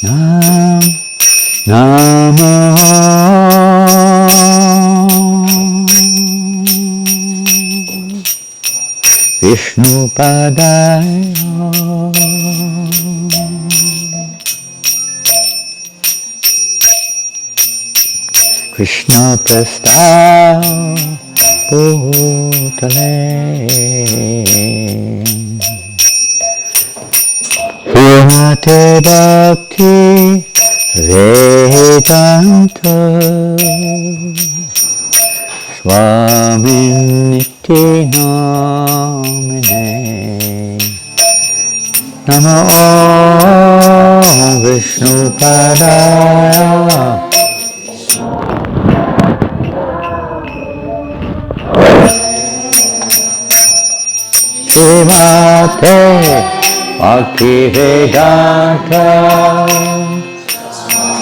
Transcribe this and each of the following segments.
Nam Namo Vishnu Padaya Krishna Prasthaya Bhutale Srimate Bhakti Vedanta Swami Niti Namine Namo Vishnu Padaya Srimate Bhakti Vedanta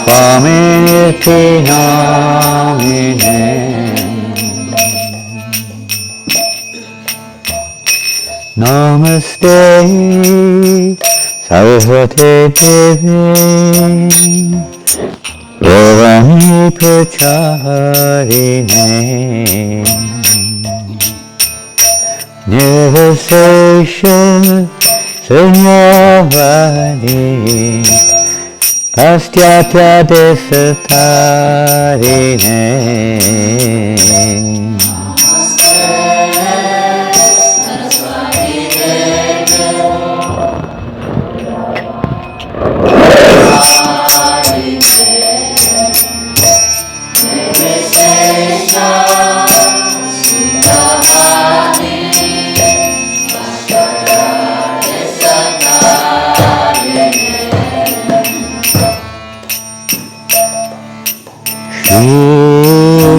Swami Niti Namine Namaste Saraswati Devi Gaurani Pracharine Nirvisesha Sunyavadi Pastyatya Desatarine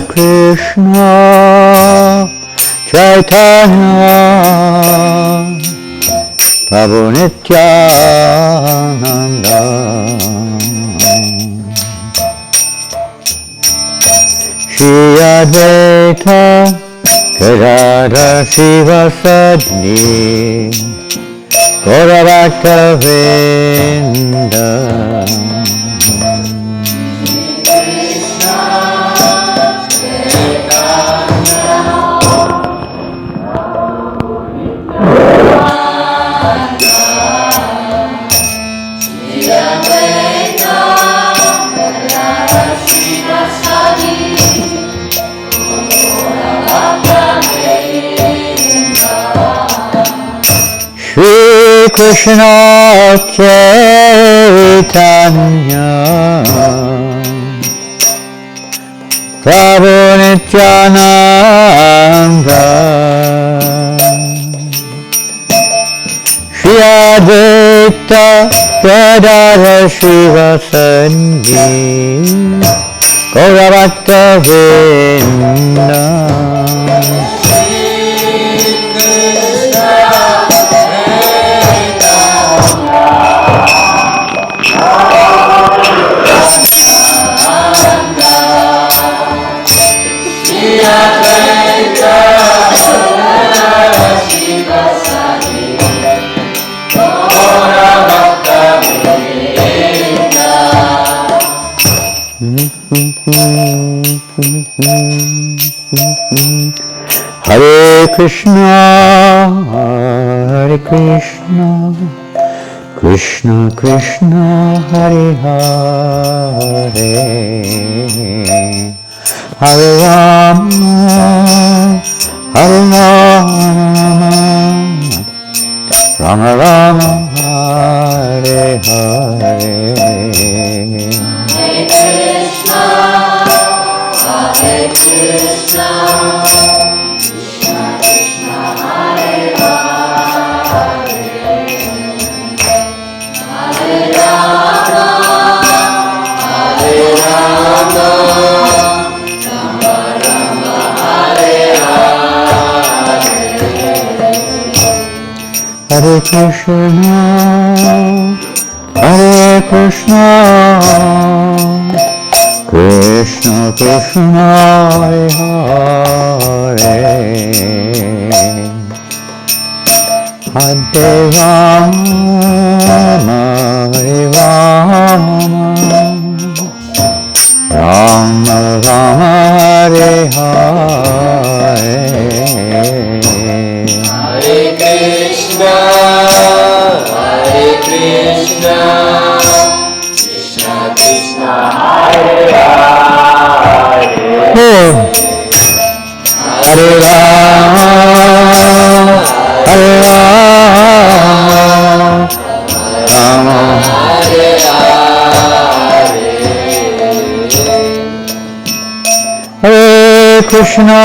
Krishna Chaitanya Prabhu Nityananda Shri Advaita Gadadhar Sivasadi Gauravakta Vrinda Krishna Chaitanya Prabhu Nityananda Shri Advaita Gadadhar Sivasadi Gauravakta Vrinda Hare Krishna, Hare Krishna, Krishna Krishna, Hare Hare, Hare Rama, Hare Rama, Rama Rama, Hare Hare. Hare Krishna, Hare Krishna, Krishna Krishna, Hare Hare, Hare Rama, Hare Rama, Rama Rama, Hare Hare. Hare Krishna, Hare Krishna, Krishna Krishna, Hare Hare, Hare Rama, Hare Rama, Rama Rama, Hare Hare, Hare Krishna, Krishna Krishna, Hare Hare, Hare Rama, Hare Rama, Rama Hare Hare Krishna,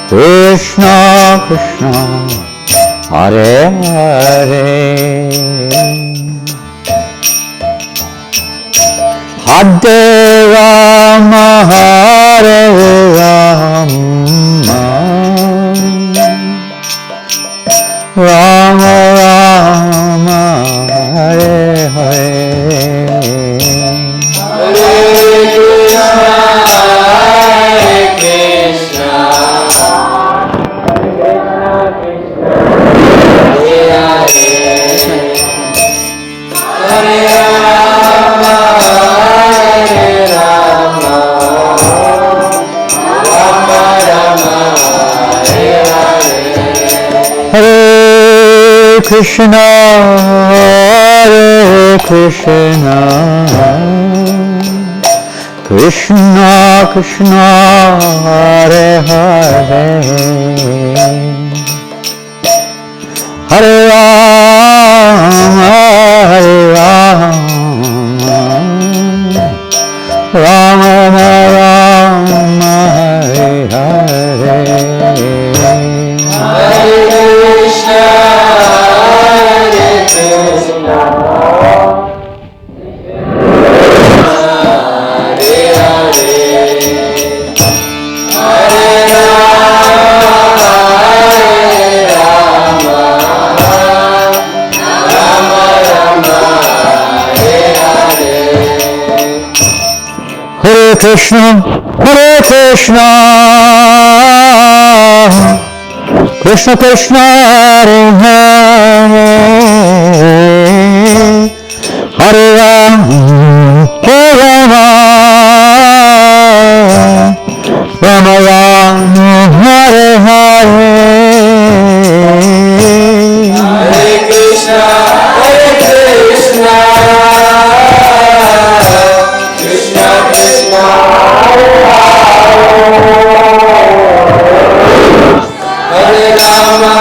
Krishna Krishna, Hare Hare, Hare Rama, Hare Rama, Rama Rama, Hare Hare, Hare Krishna, Hare Rama, Hare Rama, Rama Rama, Hare Hare. Hare Krishna, Krishna Krishna, Hare Hare, Hare Rama, Hare Rama, Rama Rama, Hare Hare, Hare Krishna, Hare Krishna, Hare Hare, Hare Rama, Hare Rama, Rama Rama, Hare Hare. Hare Krishna, Krishna Krishna, Hare Hare, Hare Rama, Hare Rama, Rama Rama, Hare Hare, Hare Krishna, Krishna Krishna, Hare Rama, Rama Rama,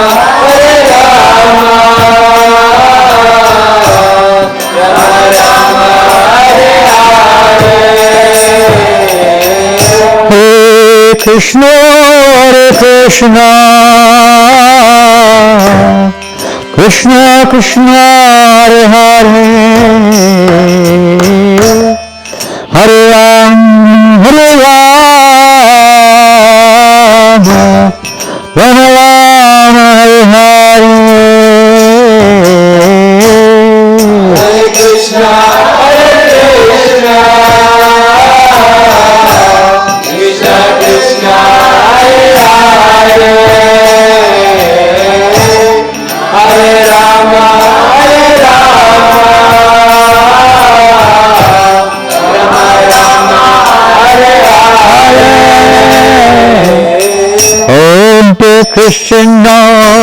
Hare Hare. Hare Krishna, Krishna Krishna, Hare Hare, Hare Rama, Rama Rama, Hare Hare, Hare Krishna, Krishna Krishna, Hare Hare, Hare Rama, Rama Rama, Hare Hare. Om Krishna,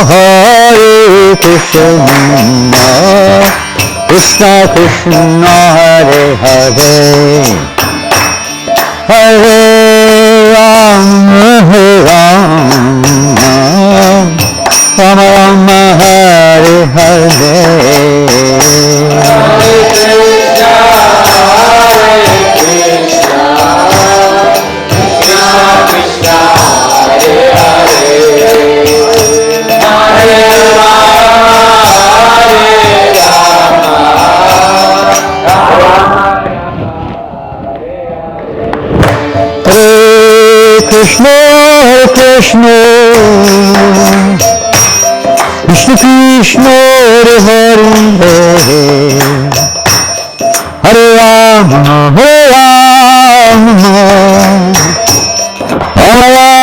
Hare Krishna, Krishna Krishna, Hare Hare, Hare Rama, Rama Rama, Hare Hare, Hare Krishna, Krishna Krishna, Hare Hare, Hare Hare Krishna, Krishna Krishna, Hare Hare, Hare Rama, Rama Rama,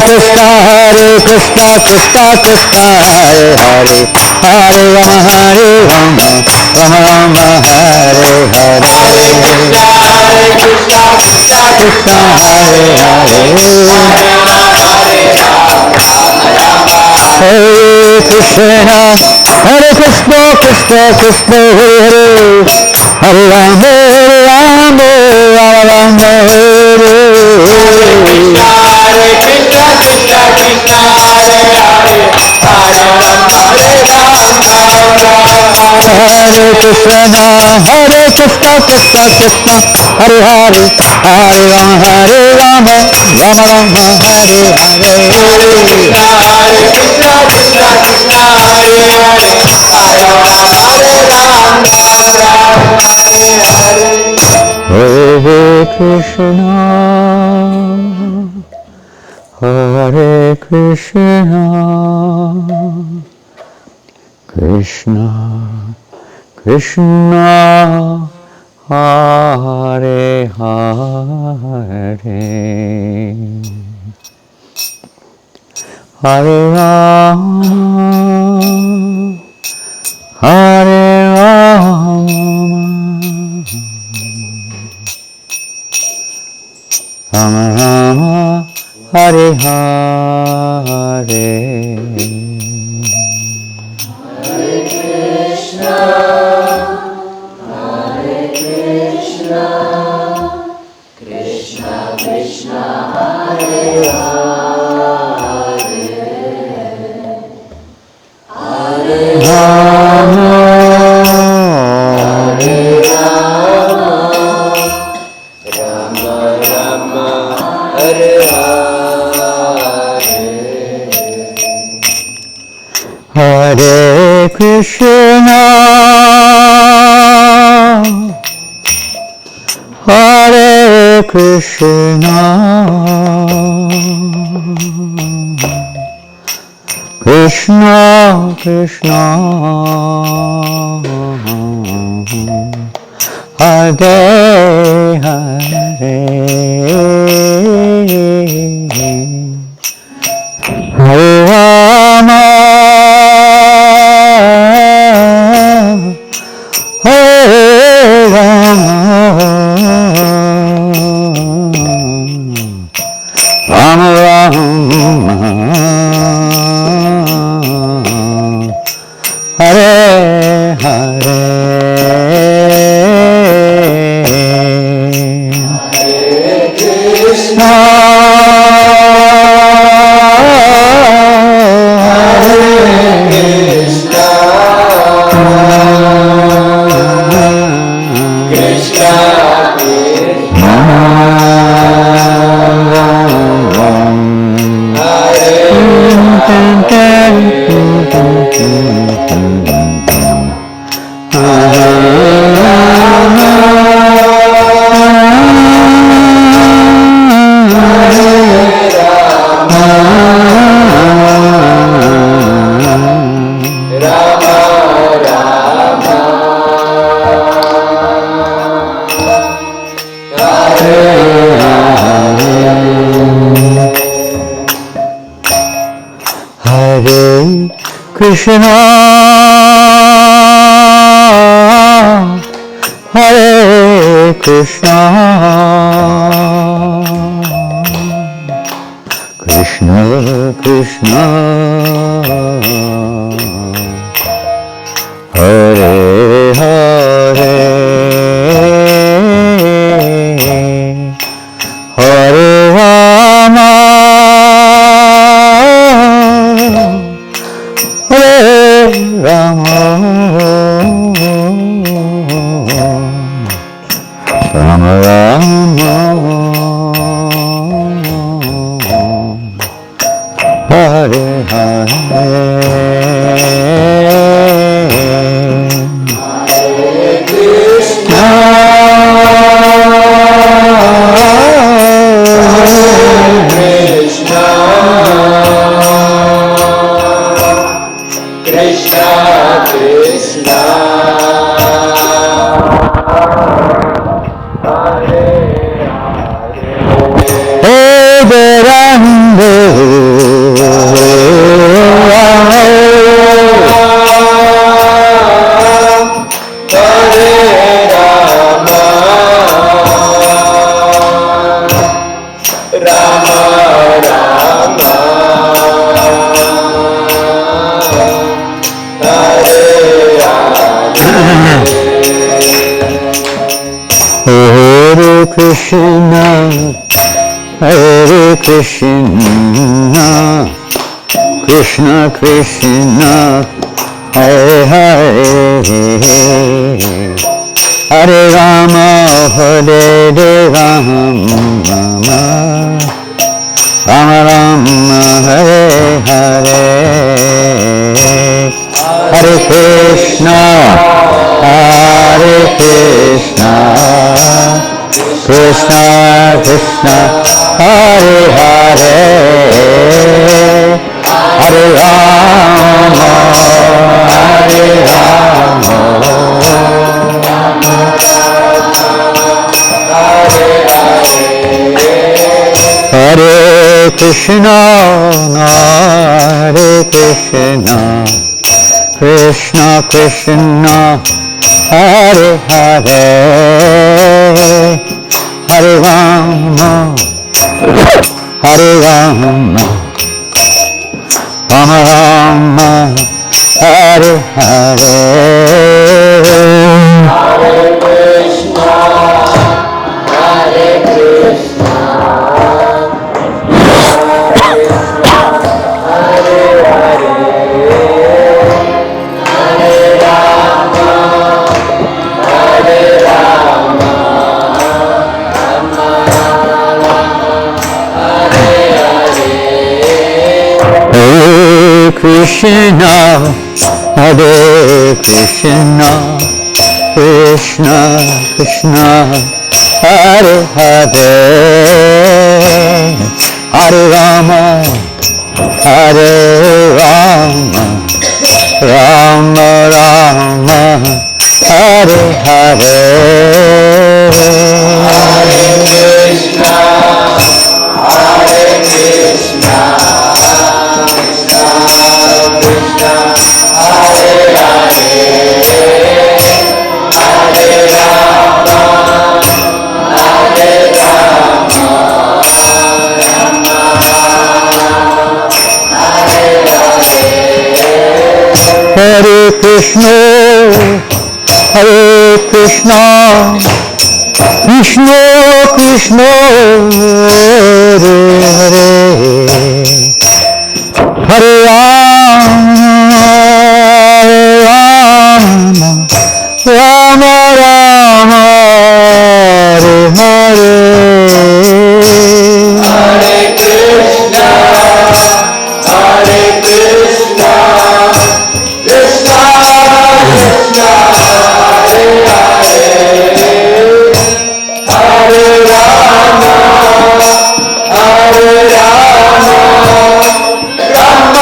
Krishna Hare Krishna Krishna Krishna Hare Hare Hare Rama Rama Rama Hare Hare Krishna Krishna Krishna Hare Hare Hare Krishna Hare Krishna Krishna Krishna Hare Hare Rama Rama Rama Hare Krishna Krishna Krishna Krishna Hare Hare Hare Rama Hare Krishna Hare Krishna Krishna Krishna Hare Hare Hare Rama Rama Rama Hare Hare Krishna Krishna Krishna Krishna Hare Hare Hare Rama Hare Krishna Hare Krishna Krishna Krishna Hare Hare Hare Rama Hare Rama Rama Rama Hare Hare Hare Krishna Hare Krishna Krishna Krishna Hare Hare Hare Rama Hare Rama Rama Rama Hare Hare Krishna Krishna Hare Krishna Krishna Krishna Hare Hare Hare Rama Rama Rama Rama Hare Hare Krishna Krishna Krishna Krishna Hare Hare Rande Krishna Krishna Hare Hare Hare Rama Hare Rama Rama Rama Hare Hare Hare Krishna Krishna Krishna Hare Hare Hare Rama Hare Krishna Hare Krishna Krishna Krishna Hare Hare Hare Rama Hare Rama Rama Rama Hare Hare Hare Krishna, Hare Krishna, Hare Hare, Hare Rama, Hare Rama, Rama Rama, Hare Hare. Hare Krishna Hare Krishna Krishna Krishna Hare Hare Hare Rama Hare Rama Rama Rama Hare Hare Hare Krishna, Hare Krishna, Krishna Krishna, Hare Hare, Hare Rama, Hare Rama, Rama Rama, Hare Hare. Hare Krishna Hare Krishna Krishna Krishna Hare Hare Hare Rama Rama Rama Hare Hare Hare Krishna, Hare Krishna, Krishna Krishna, Hare Hare, Hare Rama, Hare Rama, Rama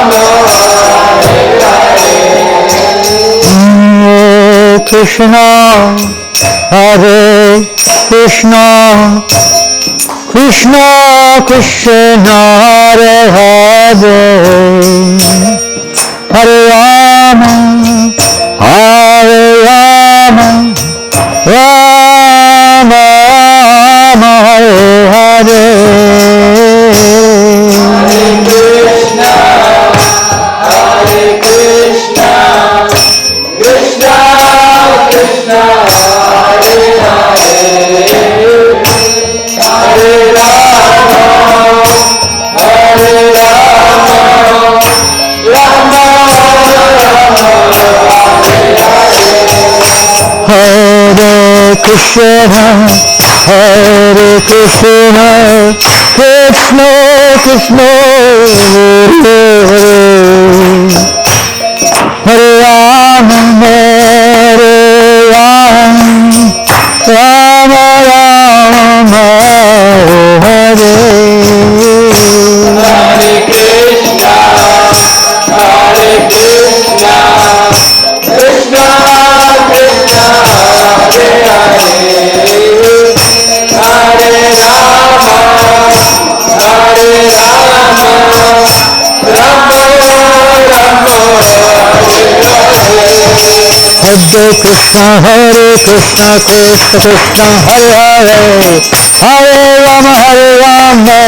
Rama, Hare Hare. Hare Krishna Hare Krishna Krishna Krishna Hare Hare Hare Rama Hare Rama Rama Rama Hare Hare Hare Krishna, Hare Krishna, Krishna Krishna, Hare Hare, Hare Rama, Hare Rama, Rama Rama, Hare Hare. Hare Krishna Hare Krishna Krishna Krishna Hare Hare Rama Hare Rama Rama Rama Hare Hare Krishna, Hare Krishna, Krishna Krishna, Hare Hare, Hare Rama, Hare Rama, Rama Rama, Hare Hare. Hare Krishna Krishna Krishna Hare Hare Hare Rama Rama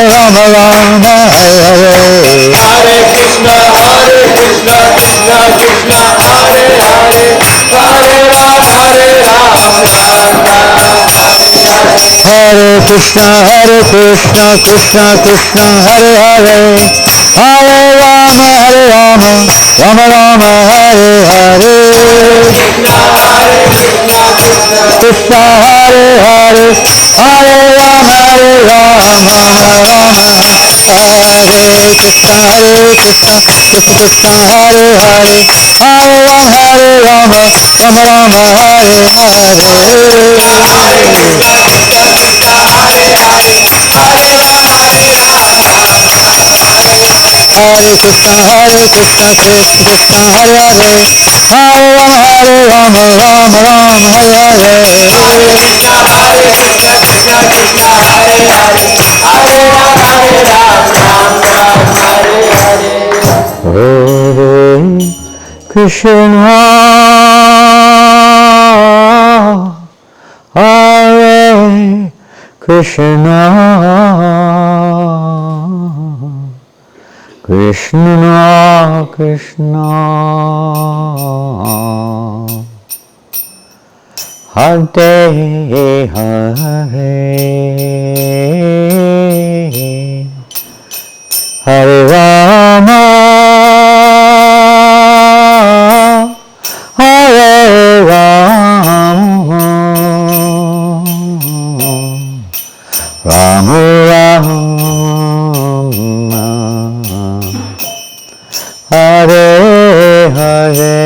Rama Hare Hare Hare Krishna, Krishna Krishna, Hare Hare, Hare Rama, Rama Krishna, Krishna Krishna, Hare Hare, Hare Rama, Rama Rama, Hare Hare, Krishna Hare Hare, Hare Rama, Rama Rama, Hare Krishna, Krishna Krishna, Hare Hare, Hare Rama, Rama Rama, Hare Hare Krishna, Krishna Hare Hare, Hare Rama, Rama Rama, Hare Hare.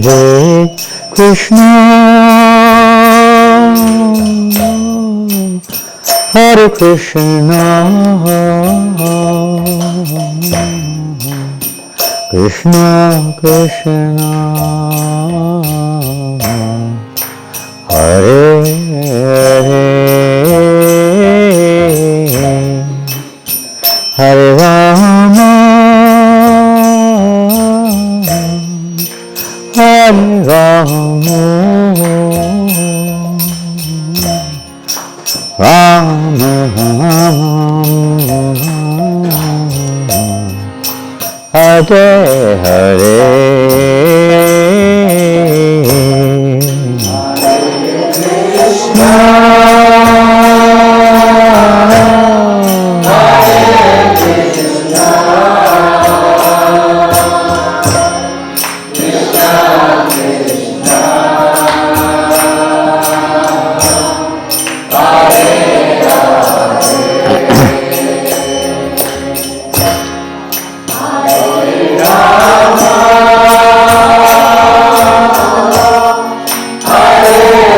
Hare Krishna, Hare Krishna, Krishna Krishna, Hare Hare, Hare Rama, Hare Rama, Rama Rama, Hare Hare. Krishna, Hare Krishna, Krishna Krishna, Hare Hare, Hare Rama, Hare Rama, Rama Hare Hare,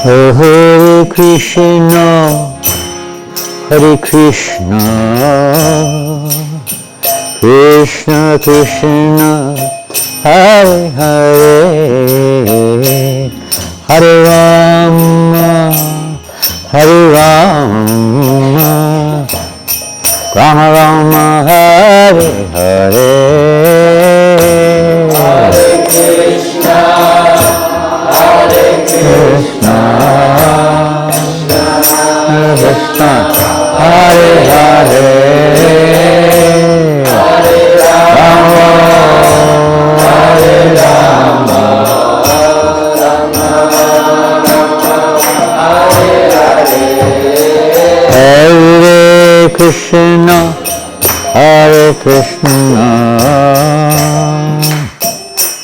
Hare Krishna, Hare Krishna, Krishna Krishna, Hare Hare, Hare Rama, Hare Rama, Rama Rama, Hare Hare, Hare Krishna, Hare Krishna, Krishna, Hare Hare, Hare Rama, Hare Rama, Rama Rama, Hare Hare, Hare Krishna, Hare Krishna,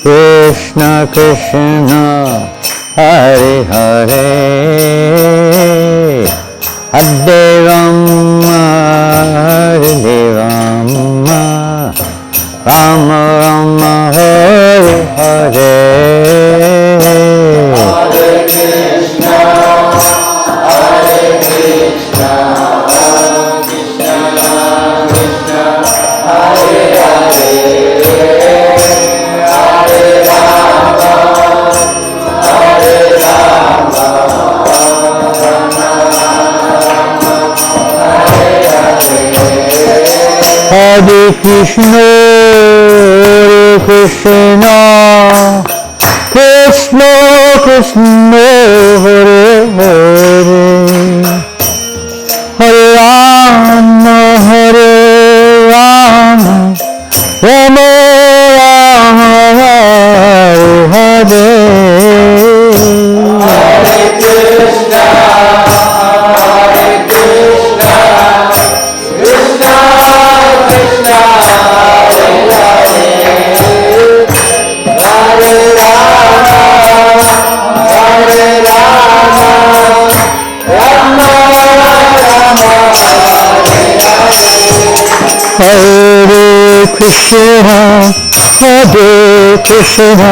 Krishna Krishna Hare Hare Hare Rama Hare Rama Rama Rama Hare Hare Hare Krishna, Krishna, Krishna Krishna, Hare Hare, Hare Rama, Hare Rama, Rama Rama, Hare Hare. Hare Krishna, Hare Krishna,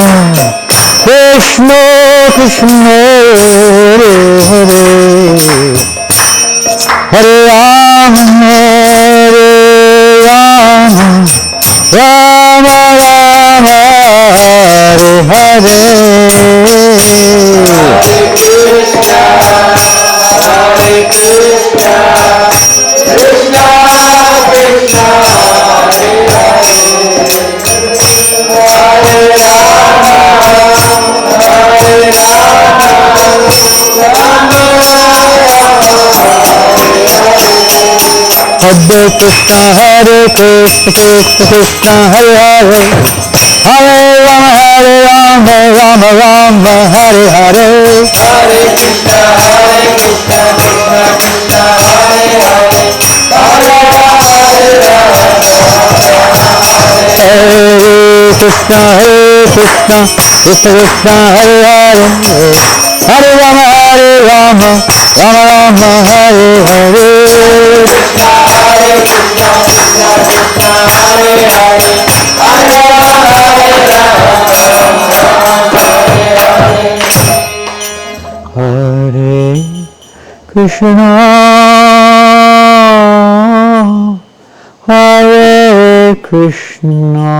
Krishna Krishna, Hare Hare, Hare Rama, Hare Rama, Rama Rama, Hare Hare. Hare Krishna, Hare Krishna, Krishna Krishna, Hare Hare, Hare Rama, Rama Rama, Hare Hare. Hare Krishna, Krishna Krishna, Hare Hare, Hare Rama, Hare Krishna, Krishna Krishna, Hare Hare, Hare Rama, Rama Rama, Hare Hare. Hare Krishna, Hare Krishna,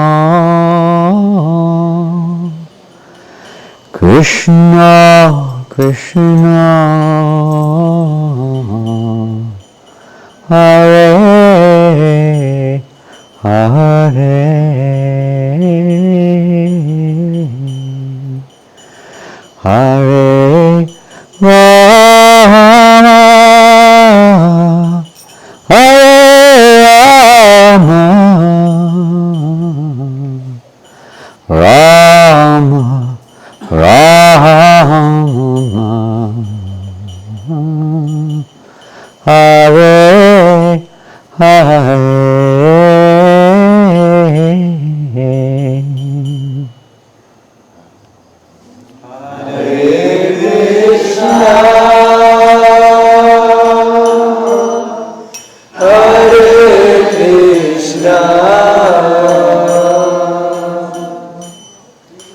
Krishna Krishna, Hare Hare, Hare Rama, Hare Rama, Rama Rama, Hare Hare.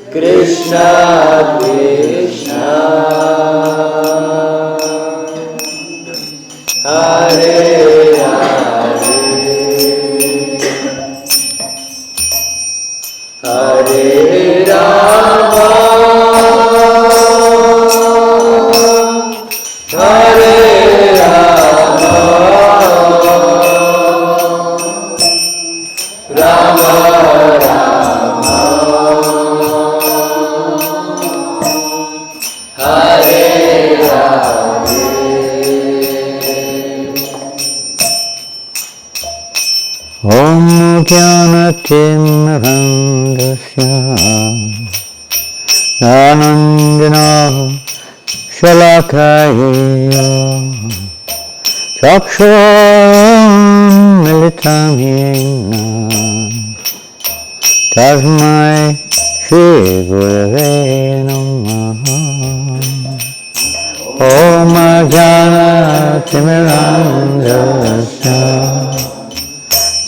Krishna Krishna, Hare Hare, Hare Rama, Hare Rama, Rama Rama, Hare Hare. Om Jnanatimrandasya Dhananjana Shalakaya Chakshurmilitam Yena Tasmai Shri Gurave Namaha. Om Jnana Timirandasya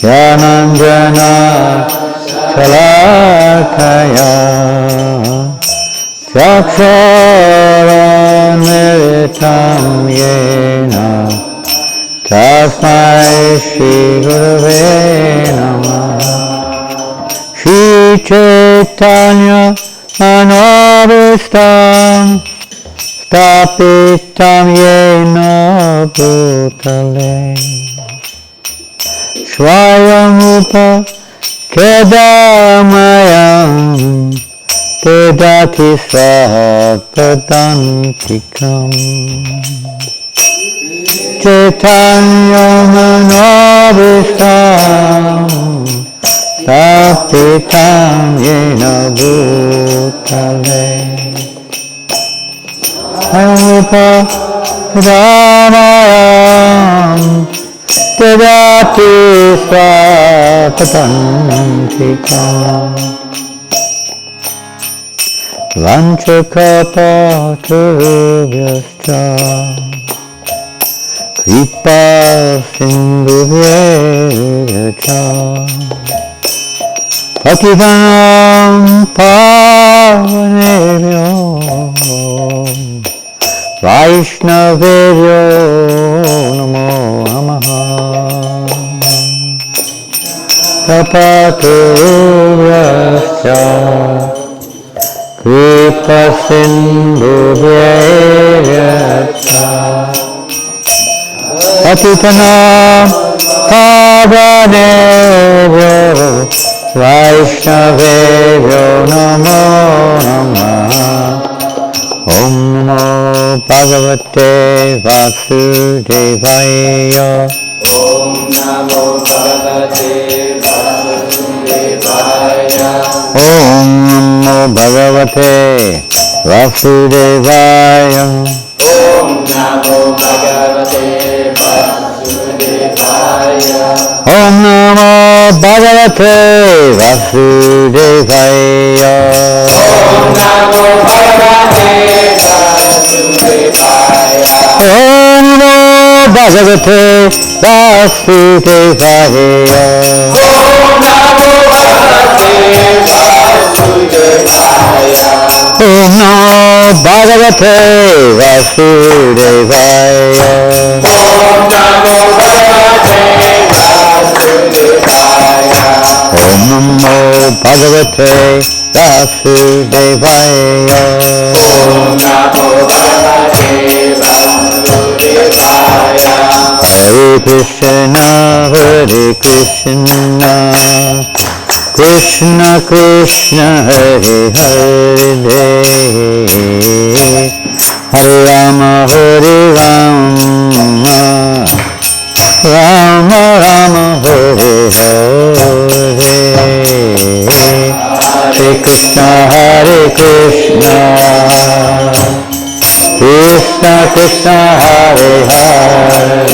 Jnananjana Shalakaya Chakshurunmilitam Yena Tasmai Shri Gurave Namaha. Shri Chaitanya Manobhistam Stapitam Yena Bhutale Swayamrupa Kedamayam Tedati Svapadantikam Chaitanya Manobhistam Stapitam Yena Bhutale Swayamrupa Kedamayam Tedati Svapadantikam Vanchakapatubhyascha Kripa Sindhubhyacha Patitanam Pavanebhyo Vaishnavebhyo Namo Namaha. Kapatubhyascha Kripa Sindhubhyacha Patitanam Pavanebhyo Vaishnavebhyo Namo Namaha. Om Namo Bhagavate Vasudevaya. Om Namo Bhagavate Vasudevaya. Om Namo Bhagavate Vasudevaya. Om Namo Bhagavate Vasudevaya. Om Namo Bhagavate Vasudevaya. Om Namo Bhagavate Vasudevaya. Om Namo Bhagavate Vasudevaya. Om Namo Bhagavate Vasudevaya. Om Namo Bhagavate Vasudevaya. Om Namo Bhagavate Vasudevaya. Om Namo Bhagavate Vasudevaya. Om Namo Bhagavate Vasudevaya. Hare Krishna, Hare Krishna, Krishna Krishna, Hare Hare, Hare Rama, Hare Rama, Rama Rama, Hare Hare, Hare Krishna, Hare Krishna, Krishna Krishna, Hare Hare,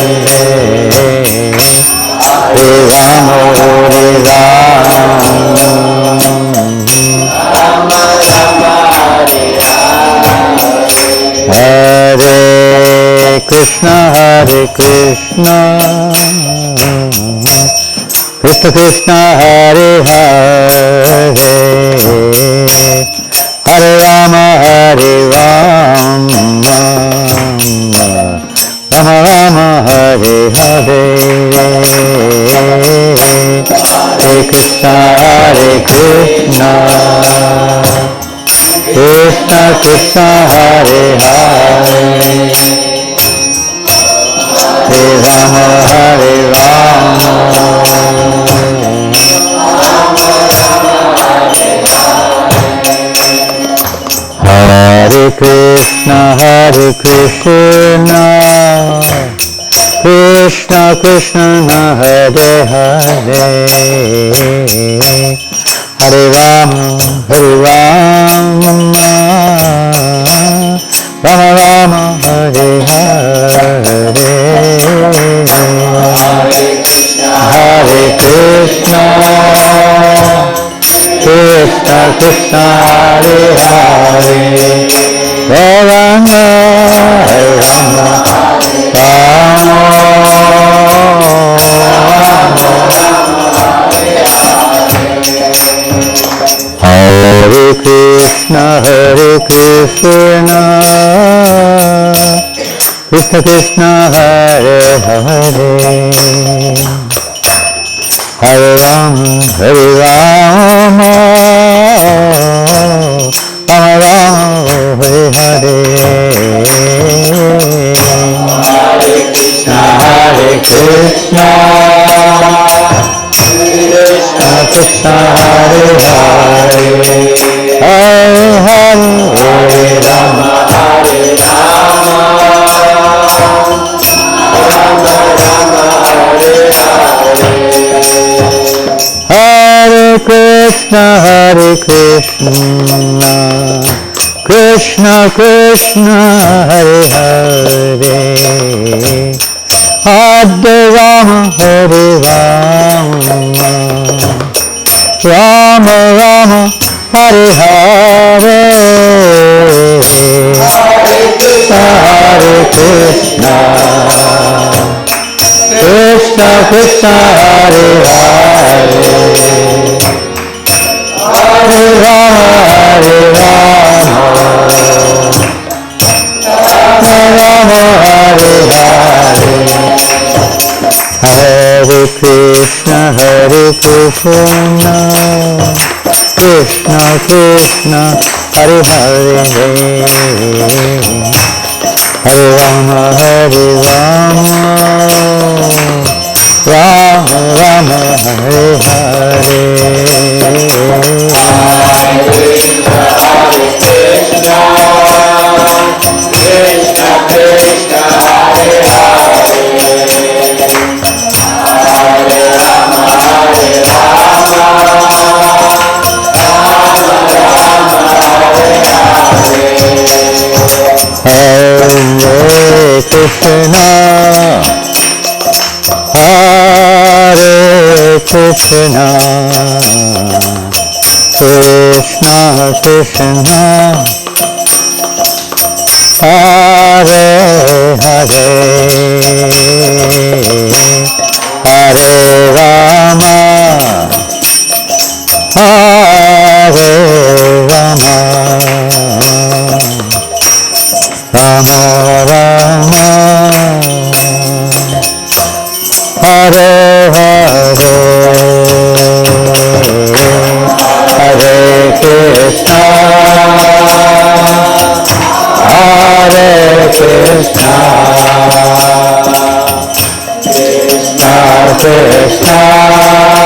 Hare Rama, Hare Rama, Rama Rama Hare Hare. Hare Krishna, Hare Krishna, Krishna Krishna, Hare Hare, Hare Rama, Hare Rama, Rama Rama, Hare Hare, Hare Krishna, Hare Krishna, Krishna Krishna, Hare Hare, Hare Rama, Hare Rama, Hare Krishna, Hare Krishna, Krishna Krishna, Hare Hare, Hare Rama, Hare Rama, Rama Rama, Hare Hare, Hare Krishna, Krishna Krishna Hare Hare Rama Rama Hare Krishna Krishna Krishna Hare Hare Hare Rama Rama Rama Hare Hare Hare Krishna Krishna Krishna Hare Hare Hare Hare Rama Hare Rama Rama Rama Hare Hare Hare Krishna Krishna Krishna Hare Hare Hare Rama Hare Rama Rama Rama Hare Hare Hare Krishna Krishna Krishna Hare Hare Hare Rama Hare Rama Rama Hare Hare Hare Krishna Krishna Krishna Hare Hare Hare Rama Hare Rama Rama Rama Hare Hare Krishna Krishna Hare Hare Hare Rama Hare Rama Rama Rama Hare Krishna Krishna Krishna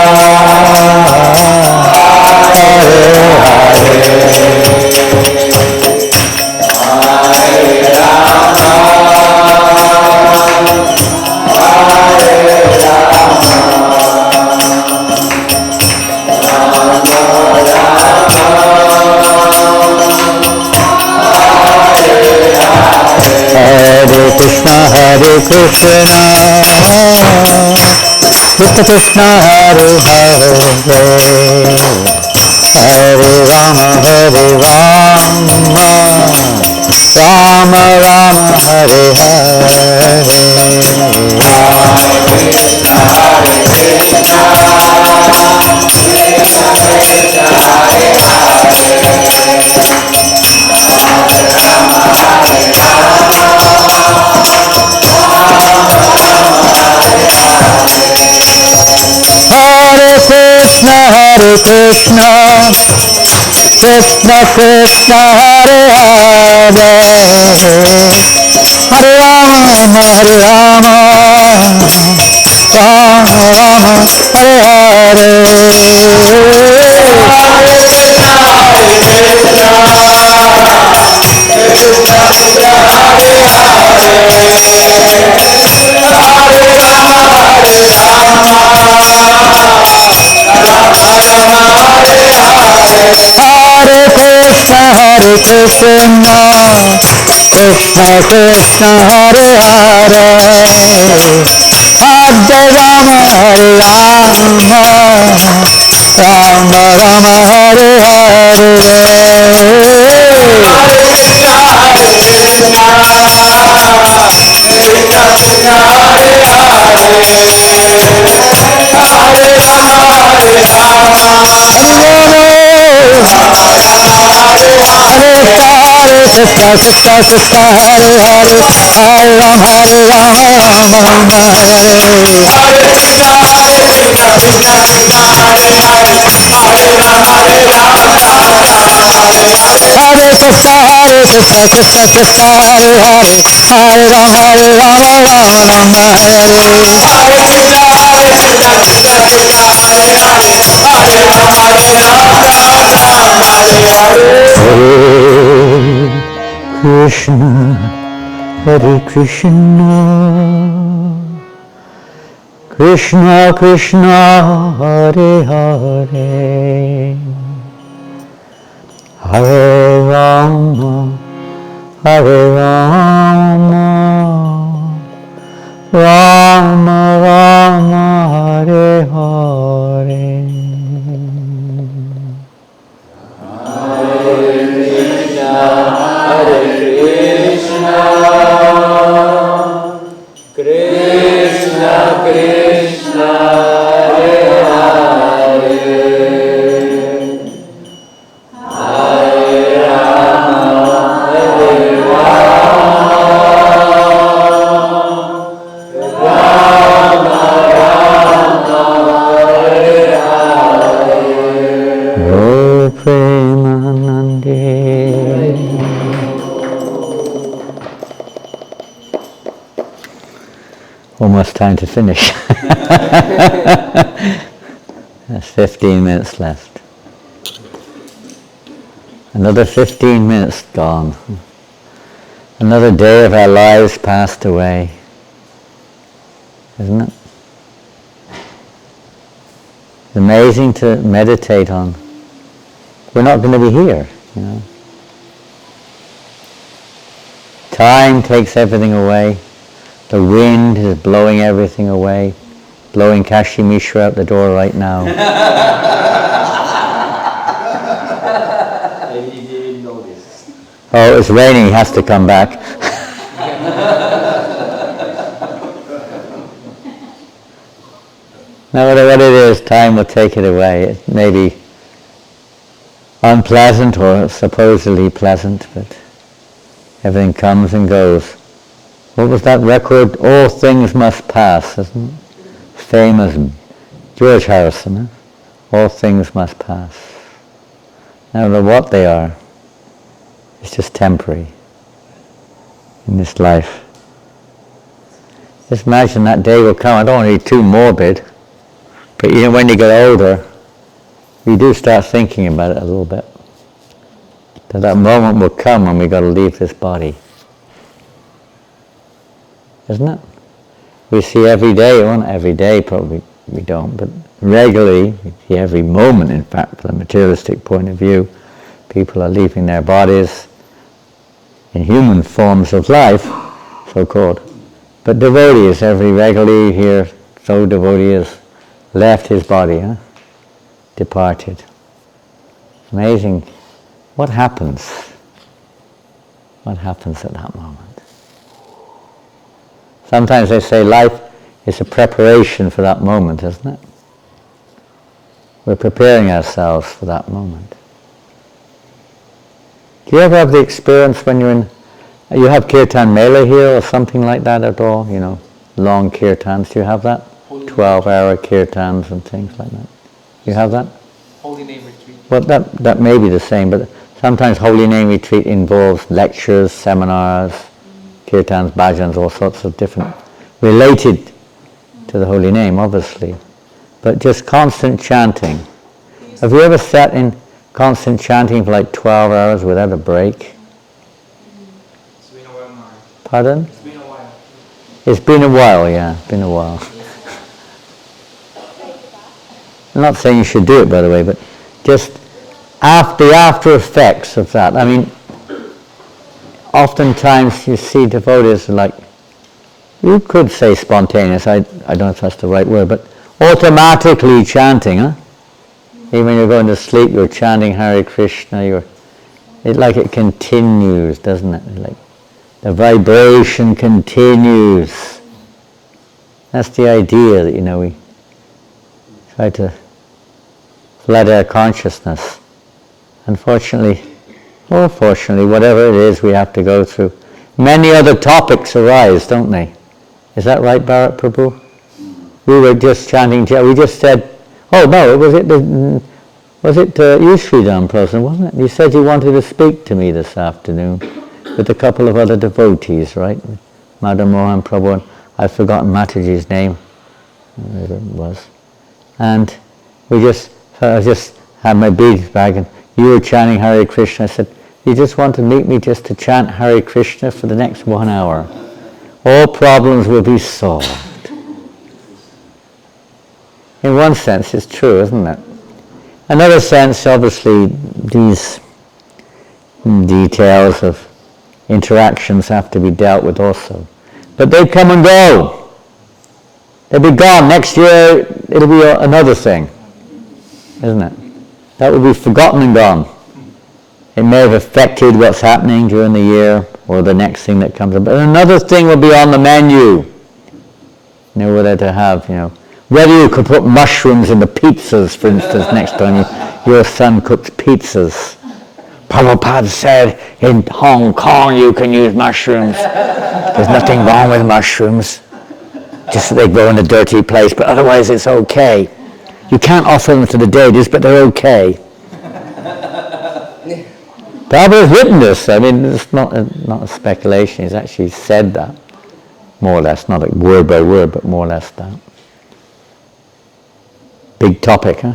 Hare Hare Hare Rama Hare Rama Rama Rama Hare Hare Hare Krishna Hare Krishna Krishna Krishna Hare Hare Krishna Krishna Krishna Hare Hare Hare Rama Hare Rama Rama Rama Hare Hare Hare Krishna Krishna Krishna Hare Hare Hare Rama Hare Rama Rama Rama Hare Hare Hare Krishna Krishna Krishna Hare Hare Hare Rama Hare Rama Rama Rama Hare Hare Krishna Krishna Krishna Hare Hare Hare Rama Rama Rama Hare Hare Krishna Krishna Krishna Hare Hare Hare Rama Rama Rama Hare Krishna Krishna Krishna Hare Hare Hare Rama Rama Rama Hare Hare Krishna Krishna Hare Hare Hare Rama Hare Rama Hare Hare O Premanande Almost time to finish. That's 15 minutes left. Another 15 minutes gone. Another day of our lives passed away. Isn't it? It's amazing to meditate on. We're not going to be here, you know. Time takes everything away. The wind is blowing everything away, blowing Kashi Mishra out the door right now. Maybe he didn't know this. Oh, it's raining, he has to come back. No matter what it is, time will take it away. It may be unpleasant or supposedly pleasant, but everything comes and goes. What was that record? All things must pass, isn't it? Famous George Harrison. Eh? All things must pass. No matter what they are, it's just temporary in this life. Just imagine that day will come. I don't want to be too morbid, but you know, when you get older, you do start thinking about it a little bit. That moment will come when we've got to leave this body. Isn't it? We see every day, well not every day probably we don't, but regularly, we see every moment in fact from a materialistic point of view, people are leaving their bodies in human forms of life, so-called. But devotees, every regularly here, so devotee has left his body, departed. Amazing. What happens? What happens at that moment? Sometimes they say life is a preparation for that moment, isn't it? We're preparing ourselves for that moment. Do you ever have the experience when you're you have Kirtan Mela here or something like that at all? You know, long Kirtans. Do you have that? 12-hour Kirtans and things like that. You have that? Holy Name Retreat. Well, that may be the same, but sometimes Holy Name Retreat involves lectures, seminars, Kirtans, bhajans, all sorts of different, related to the Holy Name, obviously, but just constant chanting. Have you ever sat in constant chanting for like 12 hours without a break? It's been a while, Mark. Pardon? It's been a while. It's been a while, yeah, been a while. I'm not saying you should do it, by the way, but just the after effects of that. I mean, oftentimes you see devotees like, you could say spontaneous, I don't know if that's the right word, but automatically chanting, Even when you're going to sleep, you're chanting Hare Krishna. It continues, doesn't it? Like the vibration continues. That's the idea that, we try to flood our consciousness. Unfortunately, or fortunately, whatever it is we have to go through, many other topics arise, don't they? Is that right, Bharat Prabhu? We were just chanting, we just said, oh no, was it you, Sridham Prasad, wasn't it? You said you wanted to speak to me this afternoon with a couple of other devotees, right? Madam Mohan Prabhu, and I've forgotten Mataji's name, whatever it was. And I just had my beads bag and you were chanting Hare Krishna. I said, you just want to meet me just to chant Hare Krishna for the next 1 hour. All problems will be solved. In one sense, it's true, isn't it? Another sense, obviously, these details of interactions have to be dealt with also. But they come and go. They'll be gone. Next year, it'll be another thing, isn't it? That will be forgotten and gone. It may have affected what's happening during the year or the next thing that comes up. But another thing will be on the menu. Whether to have, whether you could put mushrooms in the pizzas, for instance, next time your son cooks pizzas. Prabhupada said in Hong Kong you can use mushrooms. There's nothing wrong with mushrooms. Just that they grow in a dirty place, but otherwise it's okay. You can't offer them to the deities, but they're okay. Prabhupada's written this. I mean, it's not a speculation. He's actually said that, more or less, not like word by word, but more or less that. Big topic, huh?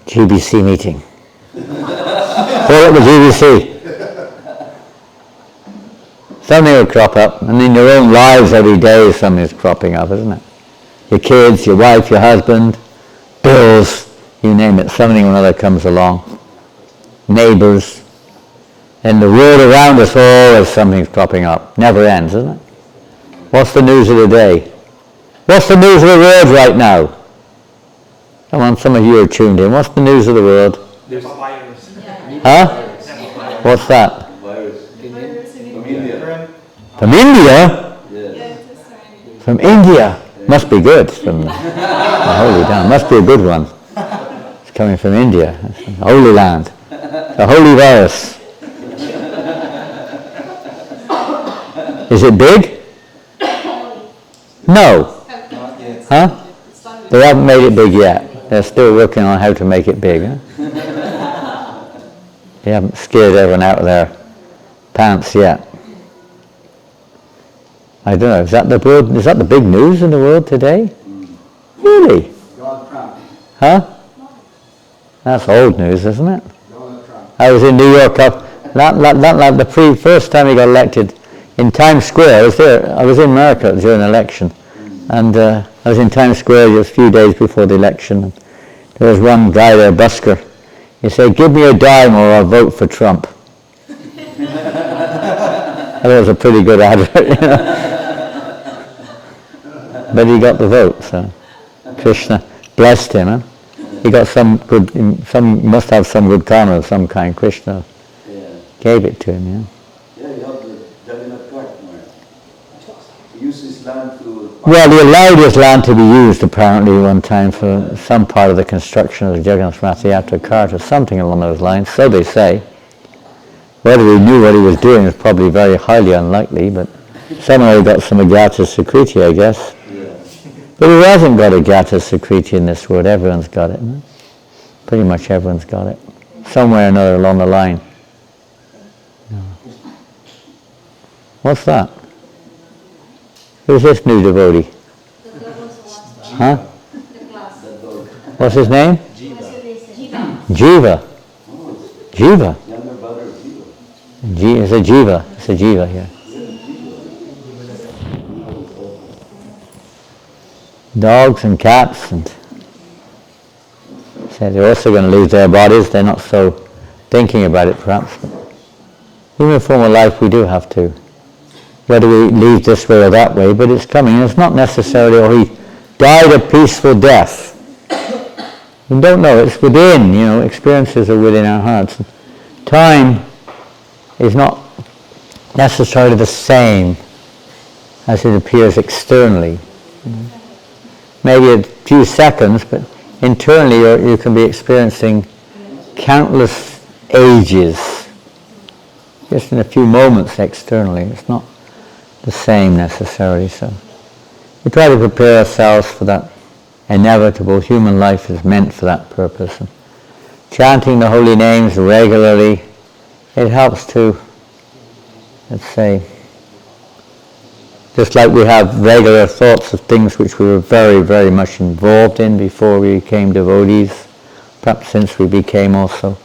GBC meeting. Call it the GBC. Something will crop up, and in your own lives every day something's cropping up, isn't it? Your kids, your wife, your husband, bills, you name it, something or another comes along. Neighbours. And the world around us, always something's cropping up. Never ends, isn't it? What's the news of the day? What's the news of the world right now? Come on, some of you are tuned in. What's the news of the world? There's a virus. Huh? What's that? Virus. From India. From India? Yes. From India? Must be good. From the Holy Land. Must be a good one. It's coming from India. It's the Holy Land. The Holy Virus. Is it big? No. Huh? They haven't made it big yet. They're still working on how to make it big. Huh? They haven't scared everyone out of their pants yet. I don't know. Is that the big news in the world today? Really? Huh? That's old news, isn't it? I was in New York the first time he got elected in Times Square. I was in America during the election, and I was in Times Square just a few days before the election. And there was one guy there, busker. He said, "Give me a dime or I'll vote for Trump." That was a pretty good advert, But he got the vote, so Krishna blessed him. Huh? He got must have some good karma of some kind. Krishna gave it to him, Yeah, you have the Jagannath cart. He used his land to... Well, he allowed his land to be used apparently one time for some part of the construction of the Jagannath Rath Yatra cart or something along those lines, so they say. Whether he knew what he was doing is probably very highly unlikely, but somehow he got some Agyata Sukriti, I guess. But who hasn't got Agyata Sukriti in this world? Everyone's got it. No? Pretty much everyone's got it. Somewhere or another along the line. No. What's that? Who's this new devotee? Huh? What's his name? Jiva. Jiva. Younger brother of Jiva. It's a Jiva. It's a Jiva here. Dogs and cats, and said they're also going to lose their bodies. They're not so thinking about it, perhaps. Even in former life, we do have to. Whether we leave this way or that way, but it's coming. And it's not necessarily, he died a peaceful death. We don't know, it's within, experiences are within our hearts. Time is not necessarily the same as it appears externally. Maybe a few seconds, but internally you can be experiencing countless ages just in a few moments externally. It's not the same necessarily. So we try to prepare ourselves for that inevitable. Human life is meant for that purpose. And chanting the holy names regularly, it helps to, let's say, just like we have regular thoughts of things which we were very, very much involved in before we became devotees, perhaps since we became also.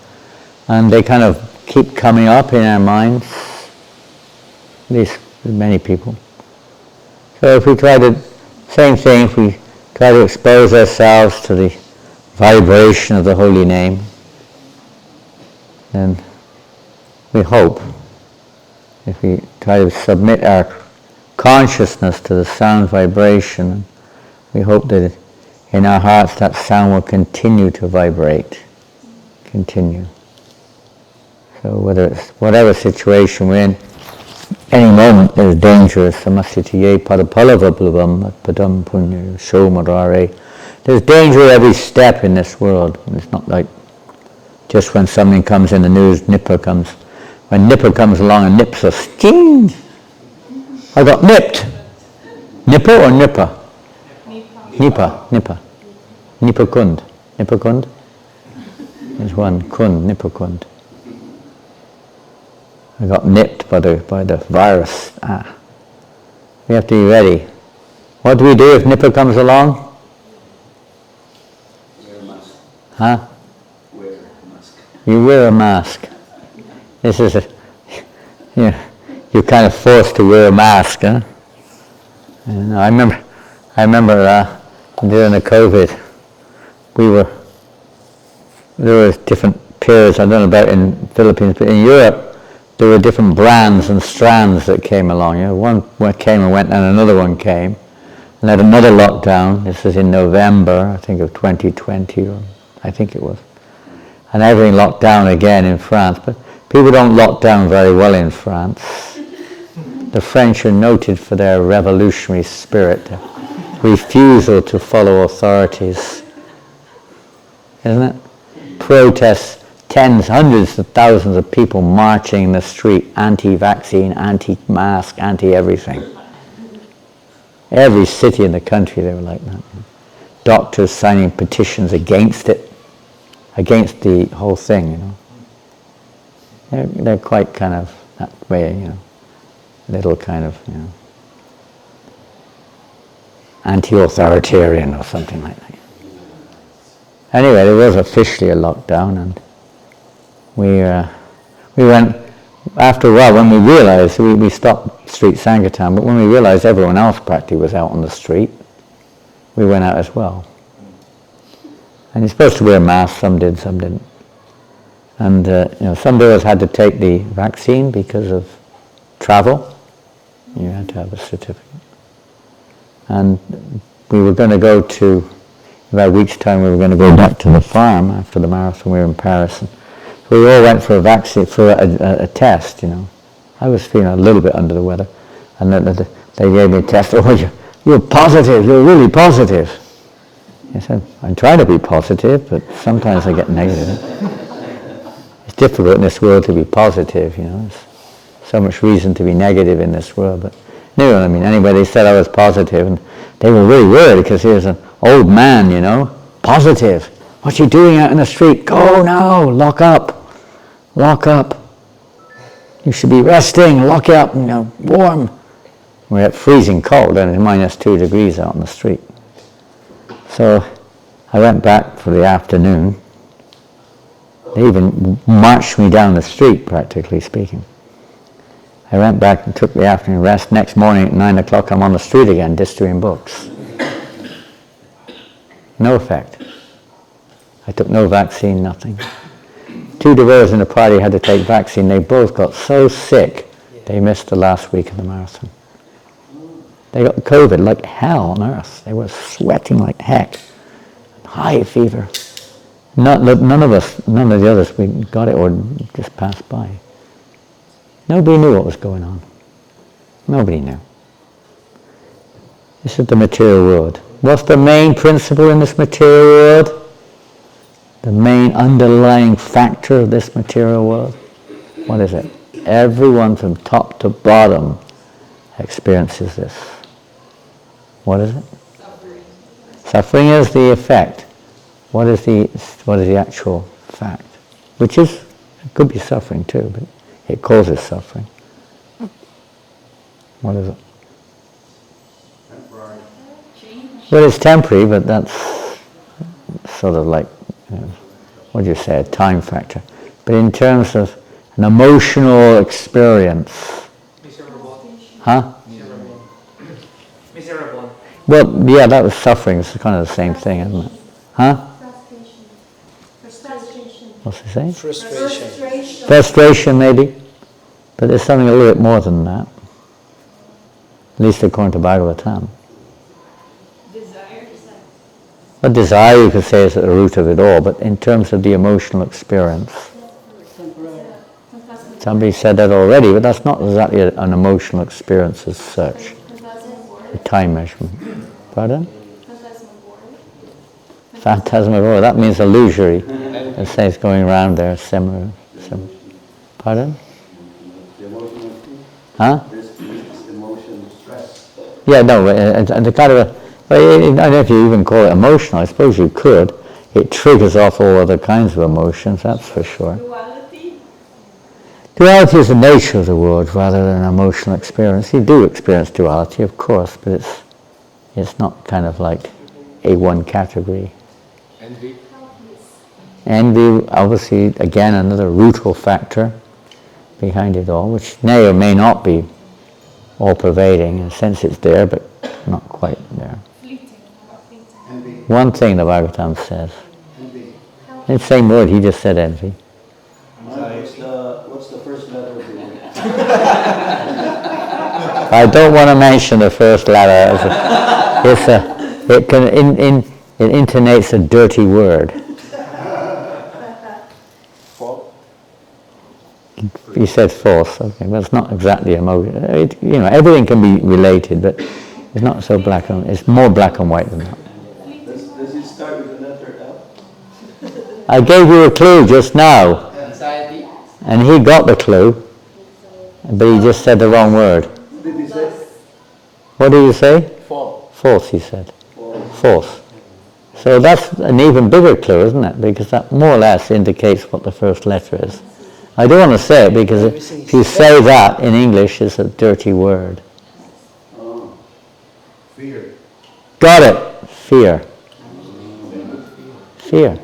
And they kind of keep coming up in our minds, at least with many people. So if we try to, same thing, if we try to expose ourselves to the vibration of the holy name, then we hope, if we try to submit our consciousness to the sound vibration, we hope that in our hearts that sound will continue to vibrate, continue. So whether it's whatever situation we're in, any moment is dangerous. Samasitiye padapalavaplavam padam punya shomarare. There's danger every step in this world. It's not like just when something comes in the news, nipper comes. When nipper comes along and nips us, sting! I got nipped. Nipper or nipper? Nipper. Nipper kund. Nipper kund? There's one kund, nipper kund. I got nipped by the virus. We have to be ready. What do we do if nipper comes along? Wear a mask. Huh? Wear a mask. You wear a mask. This is you're kind of forced to wear a mask, huh? And I remember during the COVID, there was different periods, I don't know about in the Philippines, but in Europe, there were different brands and strands that came along. One came and went, and another one came, and had another lockdown. This was in November, I think, of 2020, or I think it was. And everything locked down again in France, but people don't lock down very well in France. The French are noted for their revolutionary spirit, their refusal to follow authorities. Isn't it? Protests, tens, hundreds of thousands of people marching in the street, anti-vaccine, anti-mask, anti-everything. Every city in the country they were like that. Doctors signing petitions against it, against the whole thing, They're quite kind of that way, little kind of, anti-authoritarian or something like that. Anyway, there was officially a lockdown, and we went, after a while, when we realized, we stopped street Sankirtan, but when we realized everyone else practically was out on the street, we went out as well. And you're supposed to wear masks, some did, some didn't. And some of us had to take the vaccine because of travel. You had to have a certificate. And we were going to go to, about a week's time, we were going to go back to the farm after the marathon. We were in Paris. And so we all went for a vaccine, for a test, I was feeling a little bit under the weather. And they gave me a test. Oh, you're positive, you're really positive. I said, I'm trying to be positive, but sometimes I get negative. It's difficult in this world to be positive, There's so much reason to be negative in this world. But anyway, they said I was positive, and they were really worried because he was an old man, positive. What you doing out in the street? Go now, lock up. You should be resting, lock up, warm. We're at freezing cold, and it's -2 degrees out on the street. So I went back for the afternoon. They even marched me down the street, practically speaking. I went back and took the afternoon rest. Next morning at 9 o'clock, I'm on the street again, distributing books. No effect. I took no vaccine, nothing. 2 devotees in the party had to take vaccine. They both got so sick, they missed the last week of the marathon. They got COVID like hell on earth. They were sweating like heck. High fever. None of us, none of the others, we got it or just passed by. Nobody knew what was going on. Nobody knew. This is the material world. What's the main principle in this material world? The main underlying factor of this material world? What is it? Everyone from top to bottom experiences this. What is it? Suffering. Suffering is the effect. What is the actual fact? Which is, it could be suffering too, but it causes suffering. What is it? Temporary. Change. Well, it's temporary, but that's sort of like, what do you say, a time factor. But in terms of an emotional experience, Miserable. huh? Miserable. Miserable. Well, yeah, that was suffering. It's kind of the same thing, isn't it? Huh? Frustration. What's it say? Frustration. Frustration, maybe. But there's something a little bit more than that. At least according to Bhagavatam. Desire. But desire, you could say, is at the root of it all, but in terms of the emotional experience. Somebody said that already, but that's not exactly an emotional experience as such. A time measurement. Pardon? Phantasmagoria. That means illusory. It says going around there, similar. Pardon? The emotional, Huh? this emotion, stress. Yeah, no, the kind of I don't know if you even call it emotional. I suppose you could. It triggers off all other kinds of emotions, that's for sure. Duality. Duality is the nature of the world rather than an emotional experience. You do experience duality, of course, but it's not kind of like a one category. Envy. Envy, obviously, again, another rootal factor behind it all, which may or may not be all-pervading. In a sense it's there, but not quite there. Fleeting. How about fleeting? Envy. One thing the Bhagavatam says, Envy. it's the same word, he just said envy. What's the first letter of the word? I don't want to mention the first letter. It intonates a dirty word. Fault. He said false, okay, but it's not exactly emotion. Everything can be related, but it's not so black and it's more black and white than that. Does it start with the letter L? I gave you a clue just now, Anxiety. and he got the clue, but he just said the wrong word. What did he say? What did you say? Fall. False. False, he said. False. So that's an even bigger clue, isn't it? Because that more or less indicates what the first letter is. I don't want to say it because if you say that in English, it's a dirty word. Oh. Fear. Got it. Fear. Fear.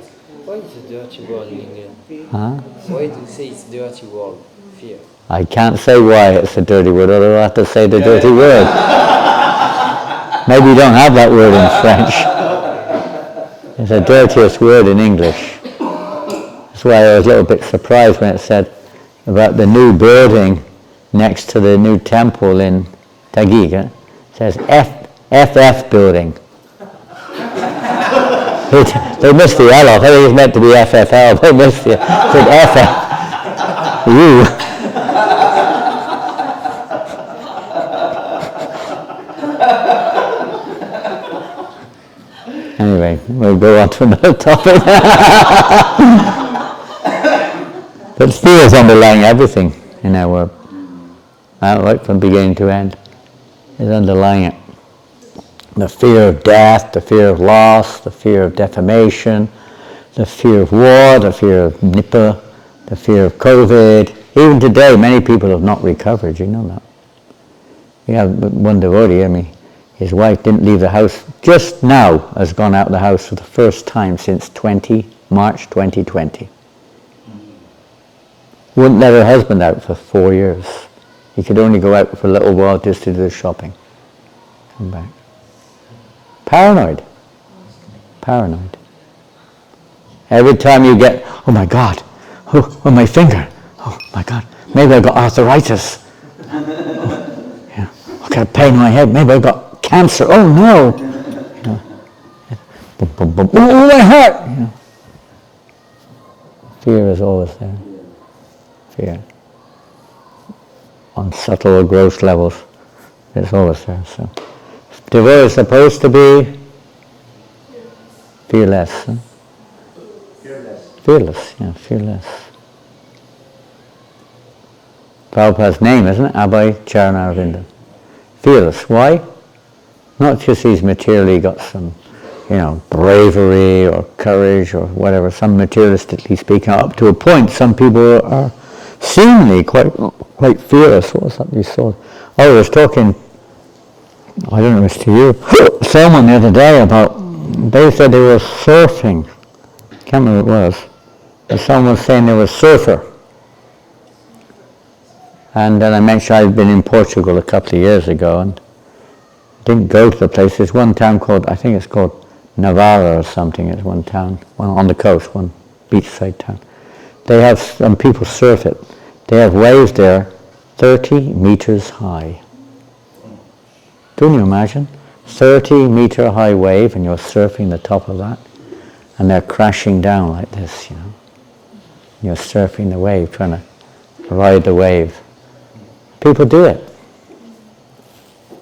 Why is a dirty word in English? Huh? Why do you say it's dirty word? Fear. I can't say why it's a dirty word, otherwise I have to say the dirty word. Maybe you don't have that word in French. It's the dirtiest word in English. That's why I was a little bit surprised when it said about the new building next to the new temple in Taguig. It says FF building. They missed the L off. I think it was meant to be FFL. They missed the FF. Ooh. Anyway, we'll go on to another topic. But fear is underlying everything in our right from beginning to end. Is underlying it. The fear of death, the fear of loss, the fear of defamation, the fear of war, the fear of Nipah, the fear of COVID. Even today, many people have not recovered. You know that. We have one devotee. His wife didn't leave the house. Just now has gone out of the house for the first time since March 2020. Wouldn't let her husband out for 4 years. He could only go out for a little while just to do the shopping. Come back. Paranoid. Every time you get, oh my God, oh my finger, oh my God, maybe I got arthritis. I got a pain in my head, maybe I got cancer, oh no. Boom, boom, boom. Oh, my heart. Fear is always there. Yeah. Fear. On subtle or gross levels, it's always there. So, devotee is supposed to be fearless. Huh? Fearless. Fearless, yeah, fearless. Prabhupada's name, isn't it? Abhay Charanaravinda. Fearless. Why? Not just he's materially got some, bravery or courage or whatever, some materialistically speaking, up to a point. Some people are seemingly quite fearless. What was that you saw? Oh, I was talking, I don't know if it's to you, someone the other day about, they said they were surfing. Can't remember what it was. But someone was saying they were a surfer. And then I mentioned I'd been in Portugal a couple of years ago and didn't go to the place. There's one town called, I think it's called Navarra or something. It's one town, on the coast, one beachside town. They have, some people surf it. They have waves there 30 meters high. Can you imagine? 30-meter high wave and you're surfing the top of that. And they're crashing down like this, You're surfing the wave, trying to ride the wave. People do it.